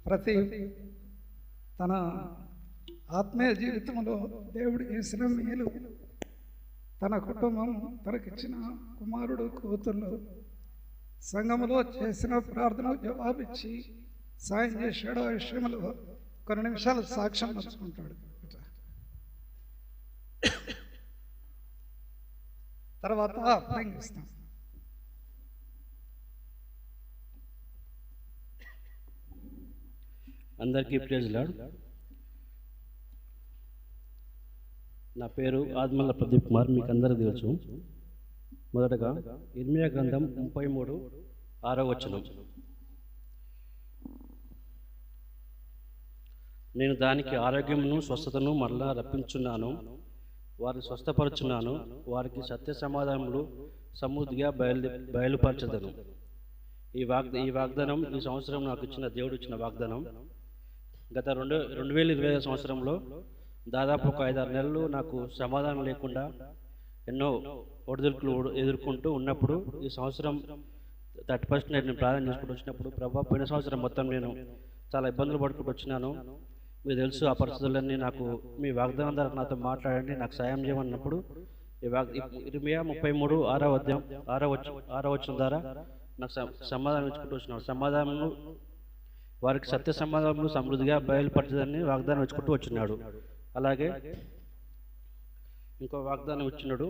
ప్రతి తన ఆత్మీయ జీవితంలో దేవుడు చేసిన మేలు, తన కుటుంబం, తనకిచ్చిన కుమారుడు కూతుళ్ళు, సంఘములో చేసిన ప్రార్థనకు జవాబిచ్చి సాయం చేశాడు. ఆ విషయంలో కొన్ని నిమిషాలు సాక్ష్యం పంచుకుంటాడు. తర్వాత ప్రసంగిస్తాం. అందరికీ ప్రైజ్ లార్డ్. నా పేరు ఆద్మల్ల ప్రదీప్ కుమార్, మీకు అందరికీ తెలుసు. మొదటగా ఇర్మియా గ్రంథం 33:6 నేను దానికి ఆరోగ్యమును స్వస్థతను మరలా రప్పించున్నాను, వారిని స్వస్థపరుచున్నాను, వారికి సత్య సమాధానములు సమృద్ధిగా బయలుపరచదను. ఈ వాగ్దానం ఈ సంవత్సరం నాకు ఇచ్చిన దేవుడు ఇచ్చిన వాగ్దానం. గత 2020 సంవత్సరంలో దాదాపు ఒక 5-6 నెలలు నాకు సమాధానం లేకుండా ఎన్నో ఒడిదుడుకులు ఎదుర్కొంటూ ఉన్నప్పుడు, ఈ సంవత్సరం 31st నేను ప్రార్థన చేసుకుంటూ వచ్చినప్పుడు, ప్రభా పోయిన సంవత్సరం మొత్తం నేను చాలా ఇబ్బందులు పడుకుంటూ వచ్చినాను, మీకు తెలుసు ఆ పరిస్థితులన్నీ, నాకు మీ వాగ్దానం ద్వారా నాతో మాట్లాడండి, నాకు సాయం చేయమన్నప్పుడు ఇర్మియా 33:6 ద్వారా నాకు సమాధానం ఇచ్చుకుంటూ వచ్చినాడు. సమాధానము వారికి సత్య సమాధానములు సమృద్ధిగా బయలుపరచదని వాగ్దానం ఇచ్చుకుంటూ వచ్చినాడు. అలాగే ఇంకో వాగ్దానం ఇచ్చినాడు,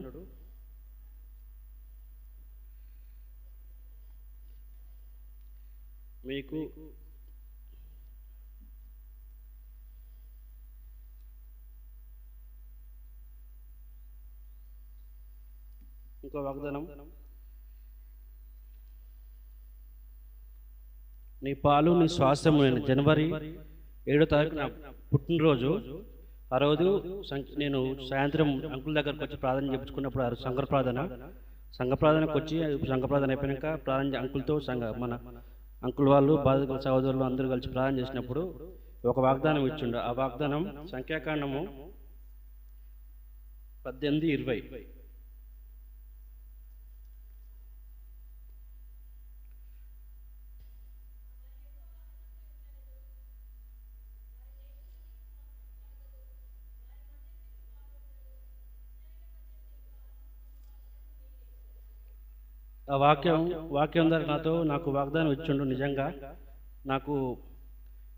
మీకు ఇంకో వాగ్దానం, నీ పాలు నీ శ్వాసము. నేను జనవరి 7వ తారీఖు నా పుట్టినరోజు. ఆ రోజు నేను సాయంత్రం అంకుల్ దగ్గరకు వచ్చి ప్రార్థన చేయించుకున్నప్పుడు, ఆ సంఘ ప్రార్థనకు వచ్చి సంఘ ప్రార్థన అయిపోయాక అంకుల్తో మన అంకుల్ వాళ్ళు, బాధితుల సహోదరులు అందరూ కలిసి ప్రార్థన చేసినప్పుడు ఒక వాగ్దానం ఇచ్చిండు. ఆ వాగ్దానం సంఖ్యాకాండము 18:20. ఆ వాక్యం ద్వారా నాకు వాగ్దానం ఇచ్చిండు. నిజంగా నాకు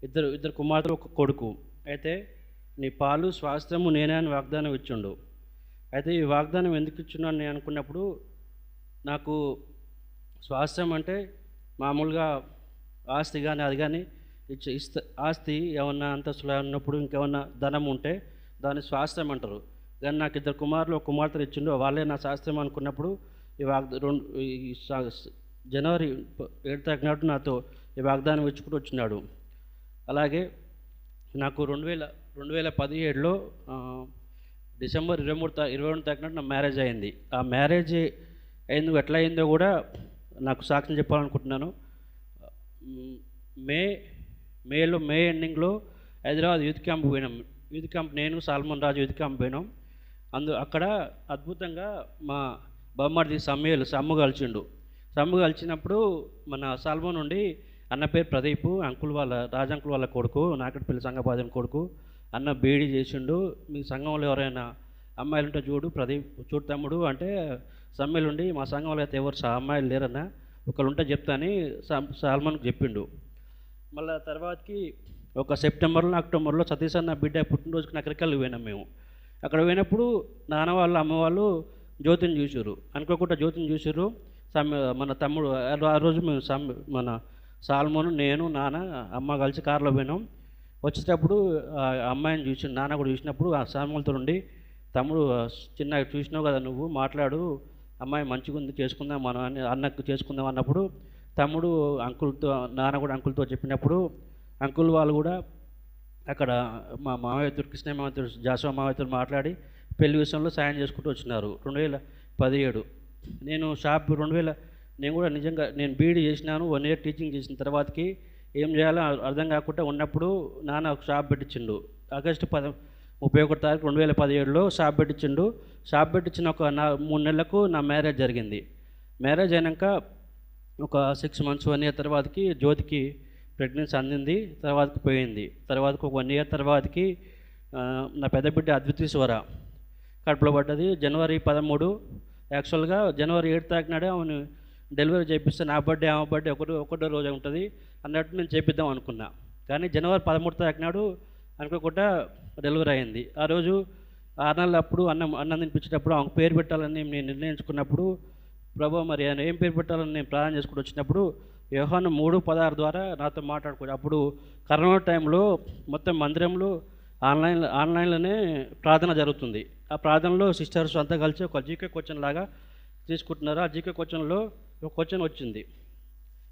ఇద్దరు కుమార్తెలు, ఒక కొడుకు. అయితే నీ పాలు స్వాస్థ్యము నేనే అని వాగ్దానం ఇచ్చిండు. అయితే ఈ వాగ్దానం ఎందుకు ఇచ్చున్నాను నేను అనుకున్నప్పుడు, నాకు స్వాస్థ్యం అంటే మామూలుగా ఆస్తి కానీ అది కానీ ఆస్తి ఏమన్నా అంతస్తులు ఉన్నప్పుడు, ఇంకేమన్నా ధనం ఉంటే దాన్ని స్వాస్థ్యం అంటారు. కానీ నాకు ఇద్దరు కుమారులు, ఒక కుమార్తెలు ఇచ్చిండు, వాళ్ళే నా స్వాస్థ్యం అనుకున్నప్పుడు జనవరి 7వ తారీఖు నాడు నాతో ఈ వాగ్దానం ఇచ్చుకుంటూ వచ్చినాడు. అలాగే నాకు 2017లో డిసెంబర్ 22వ తారీఖు నాడు నా మ్యారేజ్ అయింది. ఆ మ్యారేజ్ ఎట్లా అయిందో కూడా నాకు సాక్ష్యం చెప్పాలనుకుంటున్నాను. మే ఎండింగ్లో హైదరాబాద్ యూత్ క్యాంప్ పోయినాం. యూత్ క్యాంప్ నేను సాల్మన్ రాజు యూత్ క్యాంప్ పోయినాం. అక్కడ అద్భుతంగా మా బొమ్మడిది సమ్ము కలిసిండు. సమ్ము కలిసినప్పుడు మన సాల్మన్ నుండి, అన్న పేరు ప్రదీప్, అంకుల్ వాళ్ళ రాజంకుల్ వాళ్ళ కొడుకు, నాకటిపల్లి సంఘపాదన కొడుకు, అన్న బీడీ చేసిండు, మీ సంఘంలో ఎవరైనా అమ్మాయిలు ఉంటే చూడు తమ్ముడు అంటే, సమ్మెలు ఉండి మా సంఘంలో అయితే ఎవరు అమ్మాయిలు లేరన్నా, ఒకళ్ళు ఉంటే చెప్తా అని సాల్మన్కి చెప్పిండు. మళ్ళీ తర్వాతకి ఒక సెప్టెంబర్లో అక్టోబర్లో సతీష్ అన్న బిడ్డ పుట్టినరోజుకి నకరికల్కి పోయినాం మేము. అక్కడ పోయినప్పుడు నాన్న వాళ్ళు అమ్మ వాళ్ళు జ్యోతిని చూసారు, అనుకోకుండా జ్యోతిని చూసారు. మన తమ్ముడు ఆ రోజు మేము మన సాల్మోను, నేను, నాన్న, అమ్మ కలిసి కారులో పోయినాం. వచ్చేటప్పుడు ఆ అమ్మాయిని చూసి నాన్న కూడా చూసినప్పుడు ఆ సాల్మోన్తో ఉండి, తమ్ముడు చిన్నగా చూసినావు కదా నువ్వు, మాట్లాడు, అమ్మాయి మంచిగా ఉంది, చేసుకుందాం మనం అని, అన్నకు చేసుకుందాం అన్నప్పుడు తమ్ముడు అంకుల్తో, నాన్న కూడా అంకుల్తో చెప్పినప్పుడు అంకుల్ వాళ్ళు కూడా అక్కడ మా మామయ్యతో, కృష్ణ మామయ్యతో, జాషువా మామయ్యతో మాట్లాడి పెళ్లి విషయంలో సాయం చేసుకుంటూ వచ్చినారు. 2017 నేను నేను కూడా నిజంగా నేను బీఈడీ చేసినాను. 1 year టీచింగ్ చేసిన తర్వాతకి ఏం చేయాలో అర్థం కాకుండా ఉన్నప్పుడు నాన్న ఒక షాప్ పెట్టించిండు. ఆగస్టు 31వ తారీఖు 2017లో షాప్ పెట్టించిండు. షాప్ పెట్టించిన ఒక 3 నెలలకు నా మ్యారేజ్ జరిగింది. మ్యారేజ్ అయినాక ఒక 6 months 1 year తర్వాతకి జ్యోతికి ప్రెగ్నెన్సీ అందింది, తర్వాతకి పోయింది. తర్వాతకి ఒక 1 ఇయర్ తర్వాతకి నా పెద్ద బిడ్డ అద్వితీయ స్వర కడుపులో పడ్డది. జనవరి 13, యాక్చువల్గా జనవరి 7 తారీఖు నాడే ఆమెను డెలివరీ చేపిస్తే నా బర్త్డే ఆమె బర్త్డే ఒకటో రోజే ఉంటుంది అన్నట్టు నేను చేపిద్దాం అనుకున్నా. కానీ జనవరి 13 తారీఖు నాడు అనుకోకుండా డెలివరీ అయింది. ఆ రోజు 6 నెలలు అప్పుడు అన్నం తినిపించేటప్పుడు ఆమెకు పేరు పెట్టాలని నేను నిర్ణయించుకున్నప్పుడు, ప్రభు మరి ఆయన ఏం పేరు పెట్టాలని నేను ప్రార్థన చేసుకుంటూ వచ్చినప్పుడు యోహాను 3:16 ద్వారా నాతో మాట్లాడుకోవచ్చు. అప్పుడు కరోనా టైంలో మొత్తం మందిరంలో ఆన్లైన్లోనే ప్రార్థన జరుగుతుంది. ఆ ప్రార్థనలో సిస్టర్స్ అంతా కలిసి ఒక జీకే క్వశ్చన్ లాగా తీసుకుంటున్నారు. ఆ జీకే క్వశ్చన్లో ఒక క్వశ్చన్ వచ్చింది.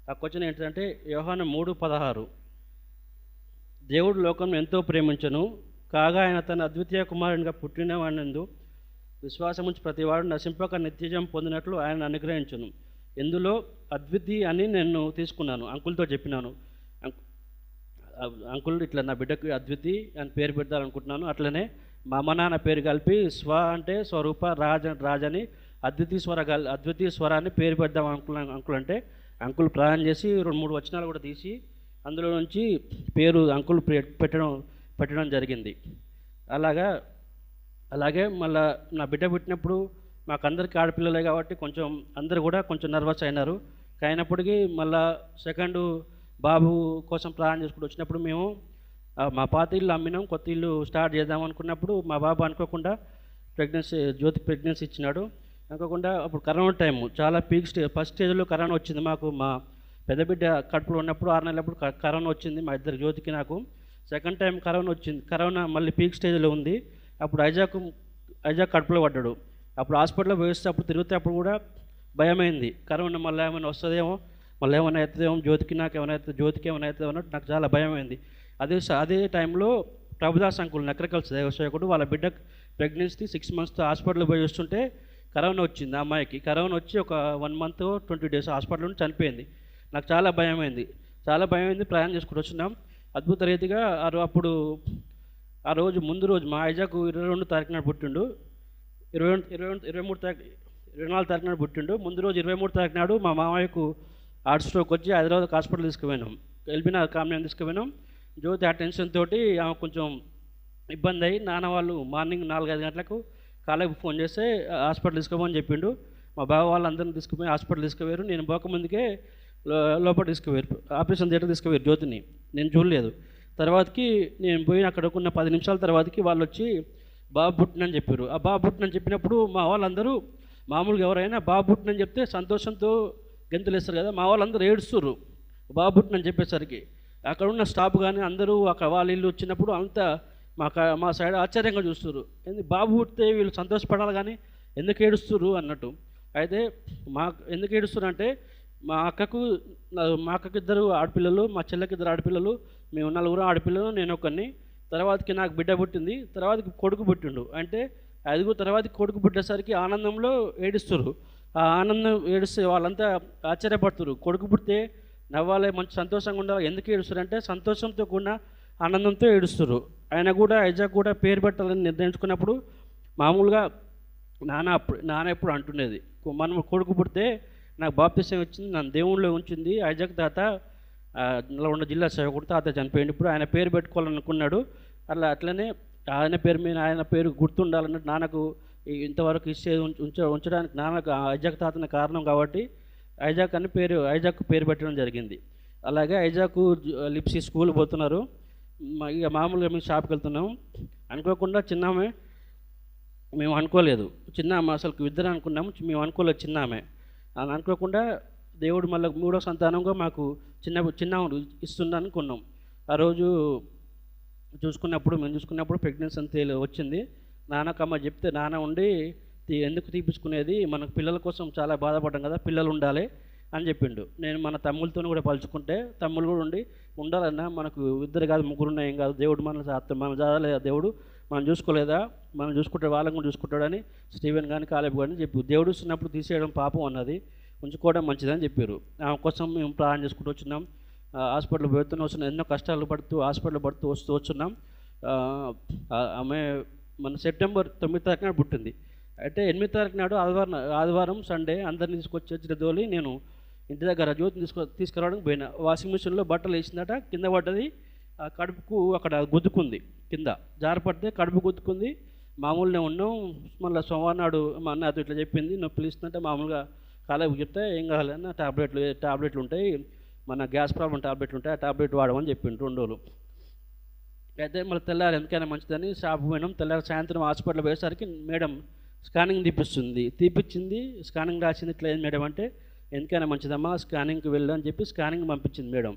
ఆ క్వశ్చన్ ఏంటంటే యోహాను 3:16, దేవుడు లోకం ఎంతో ప్రేమించను, కాగా ఆయన తన అద్వితీయ కుమారునిగా పుట్టినవాడినందు విశ్వాసముంచి ప్రతివాడు నశింపక నిత్యజం పొందినట్లు ఆయన అనుగ్రహించును. ఎందులో అద్వితీయ అని నేను తీసుకున్నాను, అంకుల్తో చెప్పినాను. అంకుల్ ఇట్లా నా బిడ్డకు అద్వితి అని పేరు పెట్టాలనుకుంటున్నాను. అట్లనే మా అమ్మ నాన్న పేరు కలిపి స్వ అంటే స్వరూప, రాజని అద్వితీయ స్వరాన్ని పేరు పెడదాం అంకుల్ అంటే అంకుల్ ప్రార్థన చేసి 2-3 వచనాలు కూడా తీసి అందులో నుంచి పేరు అంకుల్ పెట్టడం జరిగింది. అలాగే మళ్ళీ నా బిడ్డ పుట్టినప్పుడు మాకందరికి ఆడపిల్లలే కాబట్టి అందరూ కూడా కొంచెం నర్వస్ అయినారు. అయినప్పటికీ మళ్ళీ సెకండ్ బాబు కోసం ప్రార్థన చేసుకుంటూ వచ్చినప్పుడు మేము మా పాత ఇల్లు అమ్మినాం, కొత్త ఇల్లు స్టార్ట్ చేద్దాం అనుకున్నప్పుడు మా బాబు అనుకోకుండా జ్యోతికి ప్రెగ్నెన్సీ ఇచ్చినాడు. అనుకోకుండా అప్పుడు కరోనా టైము చాలా ఫస్ట్ స్టేజ్లో కరోనా వచ్చింది మాకు. మా పెద్ద బిడ్డ కడుపులో ఉన్నప్పుడు 6 నెలలప్పుడు కరోనా వచ్చింది మా ఇద్దరు, జ్యోతికి నాకు. సెకండ్ టైం కరోనా వచ్చింది. కరోనా మళ్ళీ పీక్ స్టేజ్లో ఉంది. అప్పుడు ఐజాక్ కడుపులో పడ్డాడు. అప్పుడు హాస్పిటల్లో పోయేటప్పుడు తిరుగుతేప్పుడు కూడా భయమైంది, కరోనా మళ్ళీ ఏమైనా వస్తుందేమో, మళ్ళీ ఏమైనా అవుతుందేమో, జ్యోతికి ఏమైనా అవుతుందేమో అన్నట్టు నాకు చాలా భయమైంది. అదే టైంలో ప్రభుదాస్ అంకుల్ నకరకల్స్ దేవసేవకుడు వాళ్ళ బిడ్డ ప్రెగ్నెన్సీ 6 మంత్స్తో హాస్పిటల్లో పోయి వస్తుంటే కరోనా వచ్చింది. ఆ అమ్మాయికి కరోనా వచ్చి ఒక 1 మంత్ 20 డేస్ హాస్పిటల్ నుండి చనిపోయింది. నాకు చాలా భయమైంది. ప్రయాణం చేసుకుంటూ వచ్చినాం. అద్భుత రీతిగా ఆ రోజు ముందు రోజు మా ఐజాకు 22 తారీఖు నాడు పుట్టిండు, 24 తారీఖు నాడు పుట్టిండు. ముందు రోజు 23 తారీఖు నాడు మా మామయ్యకు హార్ట్ స్ట్రోక్ వచ్చి హైదరాబాద్ హాస్పిటల్ తీసుకుపోయినాం. ఎల్బీనా కామ్యం తీసుకుపోయినాం. జ్యోతి ఆ టెన్షన్ తోటి ఆమె కొంచెం ఇబ్బంది అయ్యి నాన్న వాళ్ళు మార్నింగ్ 4-5 గంటలకు కాలేజీకి ఫోన్ చేస్తే హాస్పిటల్ తీసుకోమని చెప్పిండు. మా బావ వాళ్ళందరినీ తీసుకుపోయి హాస్పిటల్ తీసుకుపోయారు. నేను పోకముందుకే లోపల తీసుకుపోయారు, ఆపరేషన్ థియేటర్ తీసుకుపోయారు జ్యోతిని. నేను చూడలేదు. తర్వాతకి నేను పోయి అక్కడ ఉన్న 10 నిమిషాల తర్వాతకి వాళ్ళు వచ్చి బాబు పుట్టినని చెప్పారు. ఆ బాబు పుట్టినని చెప్పినప్పుడు మా వాళ్ళందరూ మామూలుగా ఎవరైనా బాబు పుట్టినని చెప్తే సంతోషంతో గెంతులేస్తారు కదా, మా వాళ్ళందరూ ఏడుస్తున్నారు బాబు పుట్టినని చెప్పేసరికి. అక్కడ ఉన్న స్టాఫ్ కానీ అందరూ అక్కడ వాళ్ళ ఇల్లు వచ్చినప్పుడు అంతా మా సైడ్ ఆశ్చర్యంగా చూస్తున్నారు. బాబు పుట్టితే వీళ్ళు సంతోషపడాలి కానీ ఎందుకు ఏడుస్తున్నారు అన్నట్టు. అయితే ఎందుకు ఏడుస్తున్నారు అంటే మా అక్కకు 2 ఆడపిల్లలు, మా చెల్లెకి 2 ఆడపిల్లలు, మేము 4 ఆడపిల్లలు, నేను ఒకరిని. తర్వాతకి నాకు బిడ్డ పుట్టింది, తర్వాతకి కొడుకు పుట్టిండు. అంటే 5 తర్వాతకి కొడుకు పుట్టేసరికి ఆనందంలో ఏడుస్తున్నారు. ఆ ఆనందం ఏడుస్తే వాళ్ళంతా ఆశ్చర్యపడుతున్నారు. కొడుకు పుడితే నవ్వాలి, మంచి సంతోషంగా ఉండాలి. ఎందుకు ఏడుస్తారు అంటే సంతోషంతో కూడిన ఆనందంతో ఏడుస్తారు. ఐజాక్ కూడా పేరు పెట్టాలని నిర్ణయించుకున్నప్పుడు మామూలుగా నాన్న ఎప్పుడు అంటున్నది, మనం కొడుకు పుడితే నాకు బాప్తిసం వచ్చింది, నన్ను దేవుళ్ళో ఉంచింది ఐజాక్ తాత, నల్గొండ జిల్లా సేవకుడు తాత చనిపోయింది, ఇప్పుడు ఆయన పేరు పెట్టుకోవాలనుకున్నాడు. అట్లనే ఆయన పేరు గుర్తుండాలన్నట్టు నాన్నకు ఇంతవరకు ఇచ్చేది ఉంచడానికి నాన్నకు ఐజాక్ తాతన కారణం కాబట్టి ఐజాక్ పేరు పెట్టడం జరిగింది. అలాగే ఐజాక్ లిప్సీ స్కూల్ పోతున్నారు. ఇక మామూలుగా మేము షాప్కి వెళ్తున్నాము. అనుకోకుండా చిన్నామే, మేము అనుకోలేదు, చిన్నామె అసలు ఇద్దరు అనుకున్నాము, మేము అనుకోలేదు చిన్నామె అని. అనుకోకుండా దేవుడు మళ్ళీ 3వ సంతానంగా మాకు చిన్న ఇస్తుండ అనుకున్నాం. ఆ రోజు మేము చూసుకున్నప్పుడు ప్రెగ్నెన్సీ అంతే వచ్చింది. నాన్నకమ్మ చెప్తే నాన్న ఉండి ఎందుకు తీపించుకునేది, మనకు పిల్లల కోసం చాలా బాధపడ్డాం కదా, పిల్లలు ఉండాలి అని చెప్పిండు. నేను మన తమ్ముళ్ళతో కూడా పలుచుకుంటే తమ్ముళ్ళు కూడా ఉండాలన్నా, మనకు 2 కాదు 3 ఉన్నాయి, ఏం కాదు, దేవుడు మన చదవలేదా, దేవుడు మనం చూసుకోలేదా, మనం చూసుకుంటే వాళ్ళని కూడా చూసుకుంటాడని స్టీవెన్ కానీ కాలేబ్ కానీ చెప్పి, దేవుడు ఇస్తున్నప్పుడు తీసేయడం పాపం అన్నది, ఉంచుకోవడం మంచిదని చెప్పారు. ఆమె కోసం మేము ప్రార్థన చేసుకుంటూ వచ్చినాం. హాస్పిటల్ వస్తున్నాం, ఎన్నో కష్టాలు పడుతూ హాస్పిటల్ వస్తూ వచ్చున్నాం. ఆమె మన సెప్టెంబర్ 9 తారీఖు నాడు పుట్టింది. అయితే 8 తారీఖు నాడు ఆదివారం సండే అందరిని తీసుకొచ్చి దోలి నేను ఇంటి దగ్గర జ్యోతిని తీసుకురావడానికి పోయినా. వాషింగ్ మిషన్లో బట్టలు వేసిందట, కింద పడ్డది. ఆ కడుపుకు అక్కడ గుద్దుకుంది, కింద జారపడితే కడుపు గుద్దుకుంది. మామూలునే ఉన్నాం. మళ్ళీ సోమవారం నాడు మా అన్న అది ఇట్లా చెప్పింది, నొప్పి ఇస్తుందంటే మామూలుగా కాలేపు చెప్తే ఏం కావాలన్నా టాబ్లెట్లు ఉంటాయి, మన గ్యాస్ ప్రాబ్లం టాబ్లెట్లు ఉంటాయి, ఆ టాబ్లెట్ వాడమని చెప్పిండు 2 రోజులు. అయితే మళ్ళీ తెల్లారి ఎందుకైనా మంచిదని షాప్ పోయినాం. తెల్లారి సాయంత్రం హాస్పిటల్ పోయేసరికి మేడం స్కానింగ్ తీపిచ్చింది. స్కానింగ్ రాసింది. ఇట్లా ఏం మేడం అంటే, ఎందుకైనా మంచిదమ్మా స్కానింగ్కి వెళ్ళు అని చెప్పి స్కానింగ్ పంపించింది మేడం.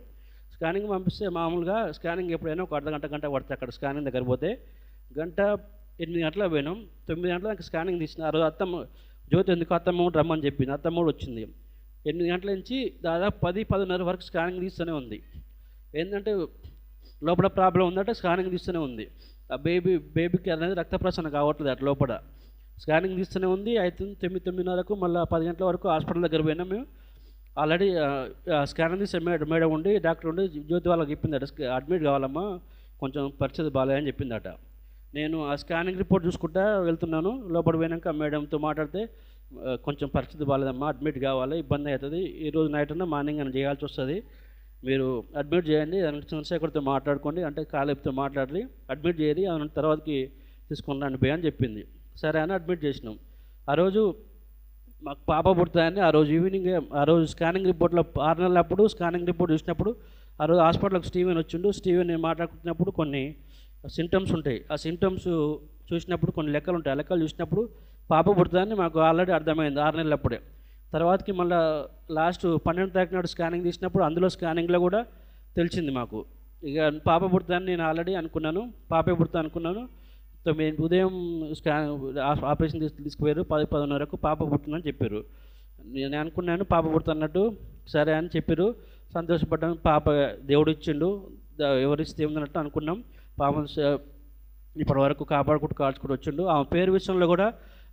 స్కానింగ్ పంపిస్తే మామూలుగా స్కానింగ్ ఎప్పుడైనా ఒక అర్ధగంట పడుతుంది అక్కడ స్కానింగ్ దగ్గర పోతే. 8 గంటలకు పోయినాం. 9 గంటలకు స్కానింగ్ తీసిన. ఆ రోజు అత్తమ్మ జ్యోతి ఎందుకు అత్తమ్మ రమ్మని చెప్పింది. అత్తమ్మ కూడా వచ్చింది. 8 గంటల నుంచి దాదాపు 10-10:30 వరకు స్కానింగ్ తీస్తూనే ఉంది. ఏంటంటే లోపల ప్రాబ్లం ఉందంటే స్కానింగ్ తీస్తూనే ఉంది. ఆ బేబీకి అనేది రక్త ప్రసరణ కావట్లేదు అట్లా లోపల. స్కానింగ్ తీస్తూనే ఉంది. అయితే 9-9:30కు మళ్ళీ 10 గంటల వరకు హాస్పిటల్ దగ్గర పోయినాం మేము. ఆల్రెడీ స్కానింగ్ తీసే మేడం ఉండి, డాక్టర్ ఉండి జ్యోతి వాళ్ళకి చెప్పిందట, అడ్మిట్ కావాలమ్మా, కొంచెం పరిస్థితి బాగాలేదని చెప్పిందట. నేను ఆ స్కానింగ్ రిపోర్ట్ చూసుకుంటా వెళ్తున్నాను. లోపల పోయినాక మేడంతో మాట్లాడితే, కొంచెం పరిస్థితి బాగాలేదమ్మా, అడ్మిట్ కావాలి, ఇబ్బంది అవుతుంది, ఈరోజు నైట్ అన్నా మార్నింగ్ అని చేయాల్సి వస్తుంది, మీరు అడ్మిట్ చేయండి, చంద్రశేఖర్తో మాట్లాడుకోండి అంటే కాలేపుతో మాట్లాడి అడ్మిట్ చేయాలి, తర్వాతకి తీసుకుని రండి అని చెప్పింది. సరే అని అడ్మిట్ చేసినాం. ఆ రోజు మాకు పాప పుడతాయని ఆ రోజు ఈవినింగ్, ఆ రోజు స్కానింగ్ రిపోర్ట్లో 6 నెలల అప్పుడు స్కానింగ్ రిపోర్ట్ చూసినప్పుడు ఆ రోజు హాస్పిటల్కి స్టీవెన్ వచ్చిండు. స్టీవెన్ నేను మాట్లాడుకున్నప్పుడు కొన్ని సింటమ్స్ ఉంటాయి. ఆ సింటమ్స్ చూసినప్పుడు కొన్ని లెక్కలు ఉంటాయి. ఆ లెక్కలు చూసినప్పుడు పాప పుడతాయని మాకు ఆల్రెడీ అర్థమైంది 6 నెలలప్పుడే. తర్వాతకి మళ్ళీ లాస్ట్ 12వ తారీఖు నాడు స్కానింగ్ తీసినప్పుడు అందులో స్కానింగ్లో కూడా తెలిసింది మాకు. ఇక పాప పుడతాయని నేను ఆల్రెడీ అనుకున్నాను, పాపే పుడతా అనుకున్నాను. ఉదయం ఆపరేషన్ తీసుకుపోయారు. 10-10:30కు పాప పుట్టిందని చెప్పారు. నేను అనుకున్నాను పాప పుడుతున్నట్టు. సరే అని చెప్పారు, సంతోషపడ్డాను. పాప దేవుడు ఇచ్చిండు, ఎవరిస్తే ఉందన్నట్టు అనుకున్నాం. పాప ఇప్పటి వరకు కాల్చుకుంటూ వచ్చిండు. ఆమె పేరు విషయంలో కూడా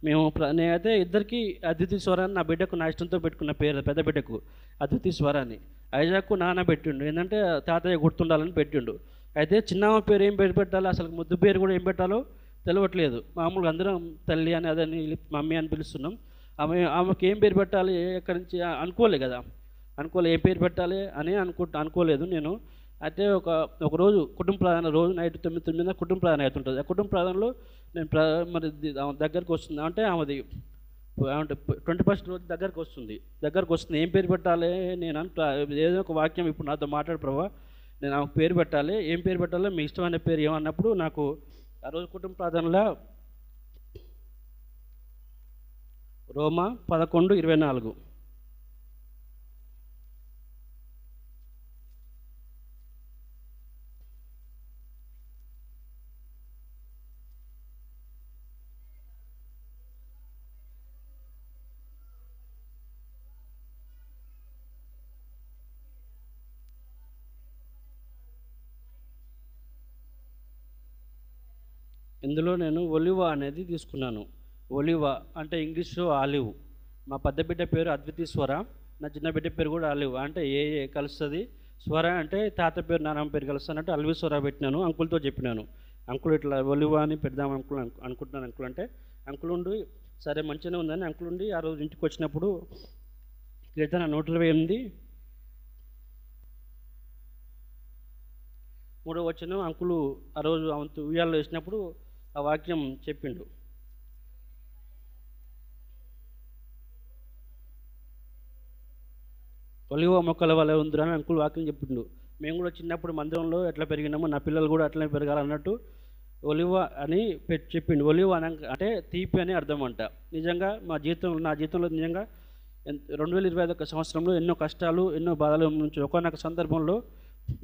మేము నేనైతే ఇద్దరికి అద్వితీయ స్వరాన్ని నా బిడ్డకు నా ఇష్టంతో పెట్టుకున్న పేరు, పెద్ద బిడ్డకు అద్వితీయ స్వరాన్ని, ఐజాక్కు నాన్న పెట్టిండు, ఏంటంటే తాతయ్య గుర్తుండాలని పెట్టిండు. అయితే చిన్నమ్మ పేరు ఏం పేరు పెట్టాలో, అసలు ముద్దు పేరు కూడా ఏం పెట్టాలో తెలియట్లేదు. మామూలుగా అందరం తల్లి అని అదని మమ్మీ అని పిలుస్తున్నాం. ఆమెకి ఏం పేరు పెట్టాలి, ఎక్కడి నుంచి అనుకోలే కదా, ఏం పేరు పెట్టాలి అని అనుకోలేదు నేను. అయితే ఒక రోజు కుటుంబ ప్రార్థన, రోజు నైట్ 9 కుటుంబ ప్రార్థన అవుతుంటుంది. ఆ కుటుంబ ప్రార్థనలో నేను మరి దగ్గరికి వస్తుంది అంటే ఆమెది 21st రోజు దగ్గరకు వస్తుంది. ఏం పేరు పెట్టాలి నేను ఏదో ఒక వాక్యం ఇప్పుడు నాతో మాట్లాడు ప్రభా, నేను ఆమెకు పేరు పెట్టాలి, ఏం పేరు పెట్టాలో మీ ఇష్టమైన పేరు ఏమన్నప్పుడు నాకు ఆ రోజు కుటుంబ ప్రార్థనలో రోమా 11:24 ఇందులో నేను ఒలివ అనేది తీసుకున్నాను. ఒలివ అంటే ఇంగ్లీష్లో ఆలివ్. మా పెద్ద బిడ్డ పేరు అద్వితీయ స్వర, నా చిన్న బిడ్డ పేరు కూడా ఆలివ్. అంటే ఏ కలుస్తుంది, స్వర అంటే తాత పేరు నాన్నమ్మ పేరు కలుస్తానంటే అల్వి స్వర పెట్టినాను. అంకుల్తో చెప్పినాను, అంకుల్ ఇట్లా ఒలివ అని పెడదాం అంకుల్ అనుకుంటున్నాను. అంకుల్ అంటే అంకుల్ ఉండి సరే మంచిగానే ఉందని అంకుల్ ఉండి ఆ రోజు ఇంటికి వచ్చినప్పుడు కీర్తన 128 3వ వచనం అంకులు ఆ రోజు ఉయ్యాల్లో వేసినప్పుడు ఆ వాక్యం చెప్పిండు. ఒలివ మొక్కల వల్ల ఉందిరా అని అంకుల్ వాక్యం చెప్పిండు. మేము కూడా చిన్నప్పుడు మందిరంలో ఎట్లా పెరిగినామో నా పిల్లలు కూడా అట్లనే పెరగాలన్నట్టు ఒలివ అని చెప్పిండు. ఒలివ అంటే తీపి అని అర్థం అంట. నిజంగా నా జీవితంలో నిజంగా 2021 సంవత్సరంలో ఎన్నో కష్టాలు, ఎన్నో బాధల నుంచి ఒకనొక సందర్భంలో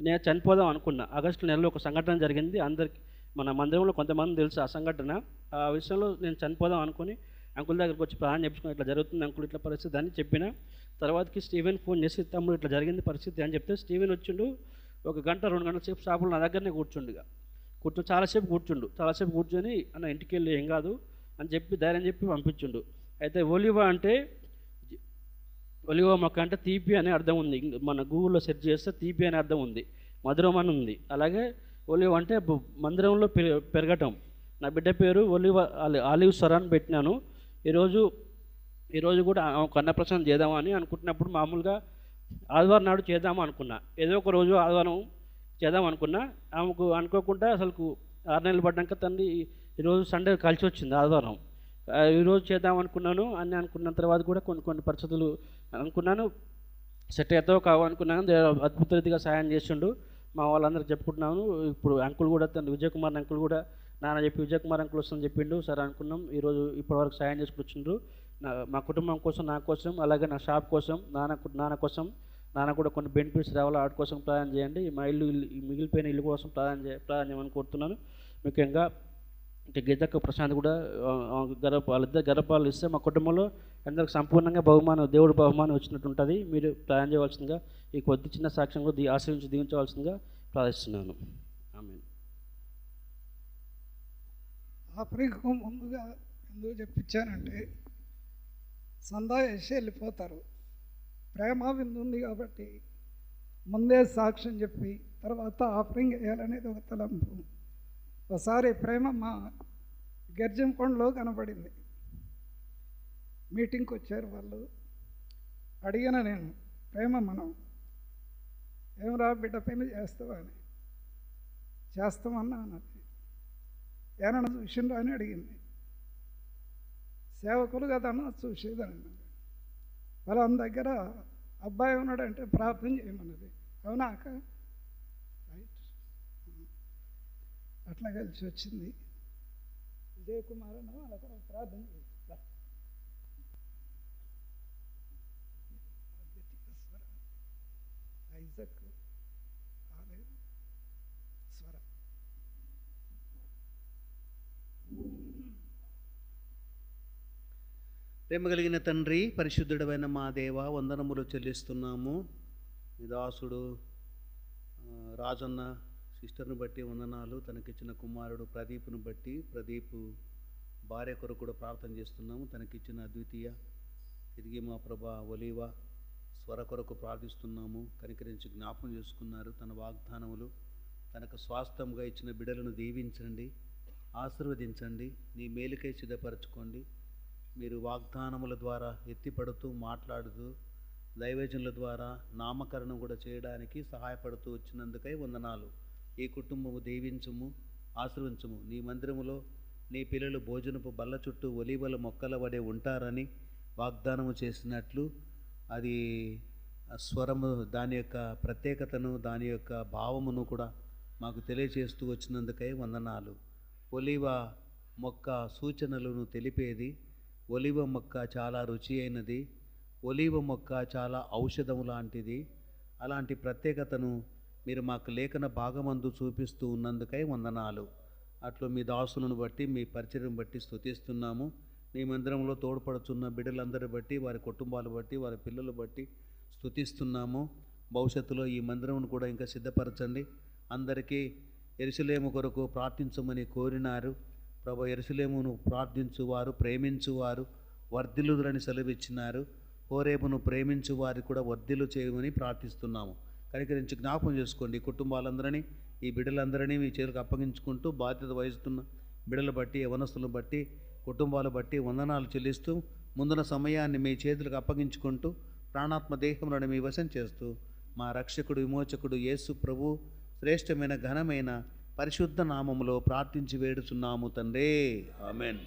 నేను చనిపోదాం అనుకున్నా. ఆగస్టు నెలలో ఒక సంఘటన జరిగింది. అందరికి మన మందిరంలో కొంతమంది తెలుసు ఆ సంఘటన. ఆ విషయంలో నేను చనిపోదాం అనుకుని అంకుల్ దగ్గరికి వచ్చి ప్రాణం చెప్పుకుని ఇట్లా జరుగుతుంది అంకుల్, ఇట్లా పరిస్థితి అని చెప్పిన తర్వాతకి స్టీవెన్ ఫోన్ చేసి తమ్ముడు ఇట్లా జరిగింది పరిస్థితి అని చెప్తే స్టీవెన్ వచ్చిండు. 1 గంట 2 గంటల సేపు షాపులో నా దగ్గరనే చాలాసేపు కూర్చొని అన్న ఇంటికి వెళ్ళి ఏం కాదు అని చెప్పి ధైర్యం చెప్పి పంపించుండు. అయితే ఒలివ మొక్క అంటే తీపి అనే అర్థం ఉంది. మన గూగుల్లో సెర్చ్ చేస్తే తీపి అనే అర్థం ఉంది, మధురం అని ఉంది. అలాగే ఒలివ అంటే మందిరంలో పెరగటం. నా బిడ్డ పేరు ఒలివ ఆలివ్ స్వరాన్ని పెట్టినాను. ఈరోజు కూడా ఒక అన్నప్రసన్నం చేద్దామని అనుకుంటున్నప్పుడు మామూలుగా ఆదివారం నాడు చేద్దాం అనుకున్నా, ఏదో ఒక రోజు ఆదివారం చేద్దాం అనుకున్నా. ఆమెకు అనుకోకుండా అసలు 6 నెలలు పడ్డాక తండ్రి ఈరోజు సండే కలిసి వచ్చింది ఆదివారం. ఈరోజు చేద్దాం అనుకున్నాను అని అనుకున్న తర్వాత కూడా కొన్ని పరిస్థితులు అనుకున్నాను సెట్ అవుతావు కావు అనుకున్నాను. అద్భుత రీతిగా సాయం చేసిండు. మా వాళ్ళందరికీ చెప్పుకుంటున్నాను. ఇప్పుడు అంకుల్ కూడా విజయ్ కుమార్ అంకుల్ కూడా నాన్న చెప్పి విజయ్ కుమార్ అంకుల్ వస్తుందని చెప్పిండు. సరే అనుకున్నాం. ఈరోజు ఇప్పటివరకు సాయం చేసుకొచ్చిండ్రు. మా కుటుంబం కోసం, నా కోసం, అలాగే నా షాప్ కోసం, నాన్న కోసం, నాన్న కూడా కొన్ని బెనిఫిట్స్ రావాలి, వాటి కోసం ప్రార్థన చేయండి. మా ఇల్లు మిగిలిపోయిన ఇల్లు కోసం ప్రార్థన చేయమని కోరుతున్నాను. ముఖ్యంగా ఇంకా గీతక్క ప్రశాంత్ కూడా వాళ్ళిద్దరు గర్భపాలు ఇస్తే మా కుటుంబంలో అందరికి సంపూర్ణంగా దేవుడు బహుమానం వచ్చినట్టు ఉంటుంది. మీరు ప్రార్థన చేయవలసిందిగా ఈ కొద్ది చిన్న సాక్ష్యం కూడా ఆశ్రయించి దీవించవలసిందిగా ప్రార్థిస్తున్నాను. ఆమేన్. ఆఫరింగ్కు ముందుగా ఎందుకు చెప్పించానంటే సందా వేసి వెళ్ళిపోతారు. ప్రేమ విందు ఉంది కాబట్టి ముందే సాక్ష్యం చెప్పి తర్వాత ఆఫరింగ్ వేయాలనేది ఒక తలంపు. ఒకసారి ప్రేమ మా గర్జంకొండలో కనబడింది. మీటింగ్కి వచ్చారు వాళ్ళు. అడిగిన నేను, ప్రేమ మనం ఏమరా బిడ్డ పెళ్లి చేస్తావా అని. చేస్తామన్నా అన్నది. ఏమన్నా చూసిండ్రా అని అడిగింది. సేవకులు కదన్నా చూసేదని. వాళ్ళ దగ్గర అబ్బాయి ఉన్నాడంటే ప్రార్థన చేయమన్నది. అవునా అక్క? రైట్. అట్లా కలిసి వచ్చింది. విజయ్ కుమార్ అన్న వాళ్ళ కొరకు ప్రార్థన చేస్తా. ఐజక్ స్వర. ప్రేమ కలిగిన తండ్రి, పరిశుద్ధుడమైన మా దేవ, వందనములు చెల్లిస్తున్నాము. మీ దాసుడు రాజన్న సిస్టర్ను బట్టి వందనాలు. తనకిచ్చిన కుమారుడు ప్రదీప్ను బట్టి, ప్రదీప్ భార్య కొరకు కూడా ప్రార్థన చేస్తున్నాము. తనకిచ్చిన అద్వితీయ తిరిగి మా ప్రభా ఒలీవ స్వర కొరకు ప్రార్థిస్తున్నాము. కనికరించి జ్ఞాపకం చేసుకున్నారు. తన వాగ్దానములు తనకు స్వాస్థ్యంగా ఇచ్చిన బిడ్డలను దీవించండి, ఆశీర్వదించండి, నీ మేలుకై సిద్ధపరచుకోండి. మీరు వాగ్దానముల ద్వారా ఎత్తిపడుతూ మాట్లాడుతూ దైవజనుల ద్వారా నామకరణం కూడా చేయడానికి సహాయపడుతూ వచ్చినందుకై వందనాలు. ఈ కుటుంబము దీవించుము, ఆశీర్వించుము. నీ మందిరములో నీ పిల్లలు భోజనపు బల్ల చుట్టూ ఒలీవల మొక్కల వడే ఉంటారని వాగ్దానము చేసినట్లు అది స్వరము దాని యొక్క ప్రత్యేకతను, దాని యొక్క భావమును కూడా మాకు తెలియజేస్తూ వచ్చినందుకై వందనాలు. ఒలీవ మొక్క సూచనలను తెలిపేది. ఒలీవ మొక్క చాలా రుచి అయినది. ఒలీవ మొక్క చాలా ఔషధము లాంటిది. అలాంటి ప్రత్యేకతను మీరు మాకు లేఖన భాగమందు చూపిస్తూ ఉన్నందుకై వందనాలు. అట్లు మీ దాసులను బట్టి, మీ పరిచయం బట్టి స్తుతిస్తున్నాము. నీ మందిరంలో తోడ్పడుతున్న బిడ్డలందరూ బట్టి, వారి కుటుంబాలు బట్టి, వారి పిల్లలు బట్టి స్తుతిస్తున్నాము. భవిష్యత్తులో ఈ మందిరమును కూడా ఇంకా సిద్ధపరచండి. అందరికీ యెరూషలేము కొరకు ప్రార్థించమని కోరినారు. ప్రభు, యెరూషలేమును ప్రార్థించువారు, ప్రేమించువారు వర్ధిల్లుదురని సెలవిచ్చినారు. హోరేబును ప్రేమించు వారి కూడా వర్ధిల్లు చేయమని ప్రార్థిస్తున్నాము. కనికరించి జ్ఞాపకం చేసుకోండి. కుటుంబాలందరినీ, ఈ బిడ్డలందరినీ మీ చేతులకు అప్పగించుకుంటూ బాధ్యత వహిస్తున్న బిడ్డలు బట్టి, యవనస్తులను బట్టి, కుటుంబాలు బట్టి వందనాలు చెల్లిస్తూ ముందున సమయాన్ని మీ చేతులకు అప్పగించుకుంటూ ప్రాణాత్మ దేహములను మీ వశం చేస్తూ మా రక్షకుడు, విమోచకుడు యేసు ప్రభు శ్రేష్టమైన ఘనమైన పరిశుద్ధ నామములో ప్రార్థించి వేడుచున్నాము తండ్రి. ఆమెన్.